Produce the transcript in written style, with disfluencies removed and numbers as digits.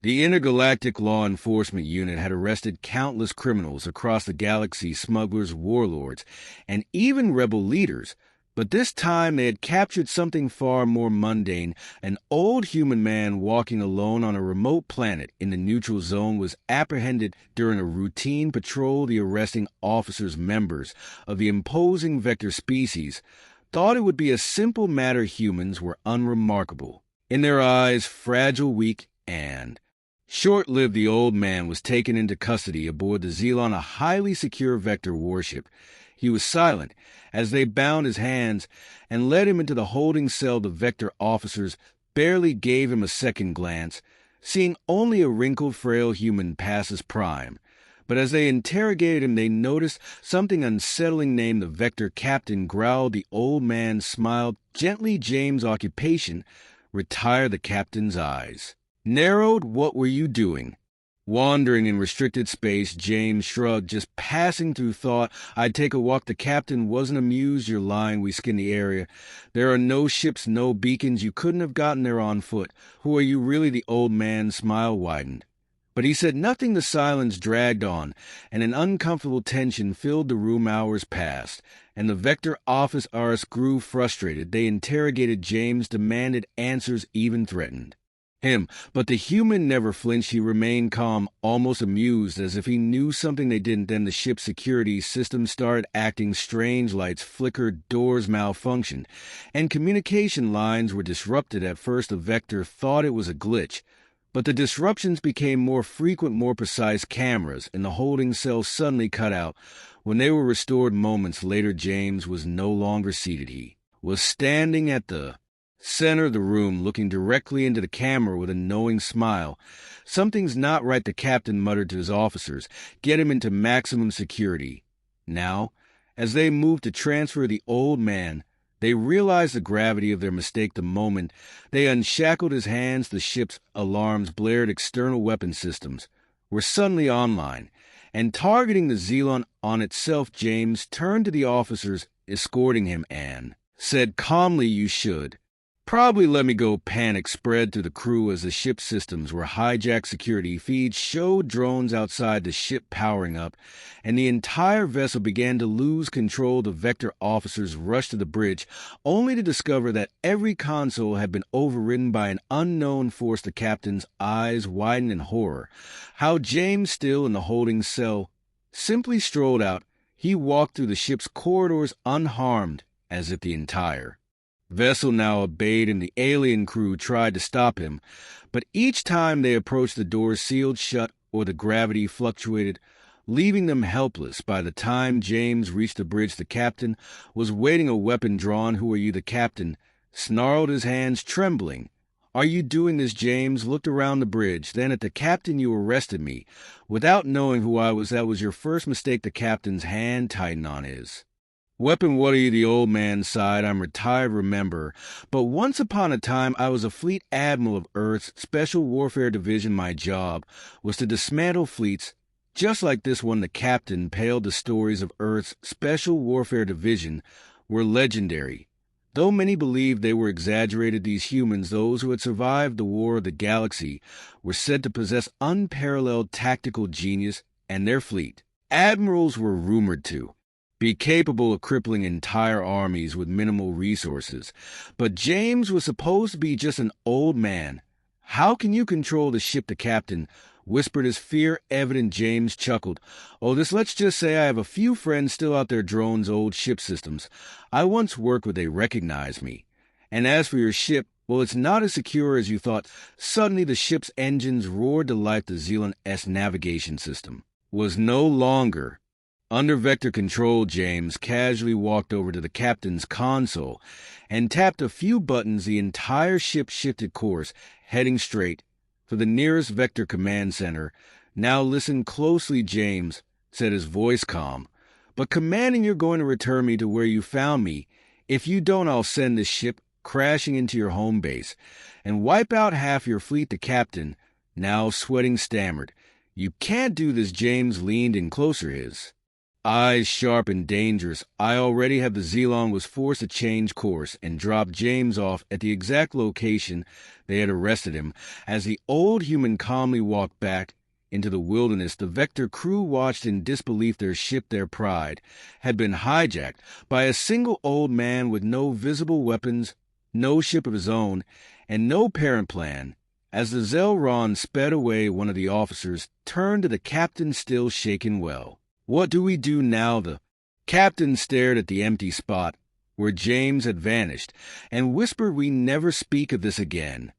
The intergalactic law enforcement unit had arrested countless criminals across the galaxy, smugglers, warlords, and even rebel leaders. But this time they had captured something far more mundane. An old human man walking alone on a remote planet in the neutral zone was apprehended during a routine patrol. The arresting officers, members of the imposing Vector species, thought it would be a simple matter. Humans were unremarkable. In their eyes, fragile, weak, and short-lived. The old man was taken into custody aboard the Xelon, a highly secure Vector warship. He was silent as they bound his hands and led him into the holding cell. The Vector officers barely gave him a second glance, seeing only a wrinkled, frail human past his prime. But as they interrogated him, they noticed something unsettling. Named the Vector captain growled. The old man smiled gently. James' occupation. Retire. The captain's eyes narrowed. What were you doing? Wandering in restricted space. James shrugged. Just passing through. Thought I'd take a walk. The captain wasn't amused. You're lying. We skinned the area. There are no ships, no beacons. You couldn't have gotten there on foot. Who are you really? The old man's smile widened. But he said nothing. The silence dragged on, and an uncomfortable tension filled the room. Hours passed, and the Vector officers grew frustrated. They interrogated James, demanded answers, even threatened him. But the human never flinched. He remained calm, almost amused, as if he knew something they didn't. Then the ship's security system started acting strange. Lights flickered, doors malfunctioned, and communication lines were disrupted. At first, the Vector thought it was a glitch, but the disruptions became more frequent, more precise. Cameras in the holding cell suddenly cut out. When they were restored moments later, James was no longer seated. He was standing at the center of the room, looking directly into the camera with a knowing smile. Something's not right, the captain muttered to his officers. Get him into maximum security. Now, as they moved to transfer the old man, they realized the gravity of their mistake. The moment they unshackled his hands, the ship's alarms blared. External weapon systems were suddenly online and targeting the Xelon on itself. James turned to the officers escorting him and said calmly, you should probably let me go. Panic spread through the crew as the ship's systems were hijacked. Security feeds showed drones outside the ship powering up, and the entire vessel began to lose control. The Vector officers rushed to the bridge, only to discover that every console had been overridden by an unknown force. The captain's eyes widened in horror. How James, still in the holding cell, simply strolled out. He walked through the ship's corridors unharmed, as if the entire vessel now obeyed, and the alien crew tried to stop him. But each time they approached, the doors sealed shut or the gravity fluctuated, leaving them helpless. By the time James reached the bridge, the captain was waiting, a weapon drawn. Who are you? The captain snarled, his hands trembling. Are you doing this? James looked around the bridge, then at the captain. You arrested me without knowing who I was. That was your first mistake. The captain's hand tightened on his weapon. What are you? The old man sighed. I'm retired, remember, but once upon a time I was a fleet admiral of Earth's Special Warfare Division. My job was to dismantle fleets just like this one. The captain paled. The stories of Earth's Special Warfare Division were legendary, though many believed they were exaggerated. These humans, those who had survived the War of the Galaxy, were said to possess unparalleled tactical genius, and their fleet admirals were rumored to be capable of crippling entire armies with minimal resources. But James was supposed to be just an old man. How can you control the ship? The captain whispered, his fear evident. James chuckled. Oh, let's just say I have a few friends still out there. Drones, old ship systems I once worked with, they recognize me. And as for your ship, well, it's not as secure as you thought. Suddenly the ship's engines roared to life. The Xelon S navigation system was no longer under Vector control. James casually walked over to the captain's console and tapped a few buttons. The entire ship shifted course, heading straight for the nearest Vector command center. Now listen closely, James said, his voice calm. But commanding, you're going to return me to where you found me. If you don't, I'll send this ship crashing into your home base and wipe out half your fleet. The captain, now sweating, stammered. You can't do this. James leaned in closer, his Eyes sharp and dangerous, I already have the Zelon was forced to change course and drop James off at the exact location they had arrested him. As the old human calmly walked back into the wilderness, the Vector crew watched in disbelief. Their ship, their pride, had been hijacked by a single old man with no visible weapons, no ship of his own, and no parent plan. As the Zelron sped away, one of the officers turned to the captain, still shaken. Well, what do we do now? The captain stared at the empty spot where James had vanished and whispered, "We never speak of this again."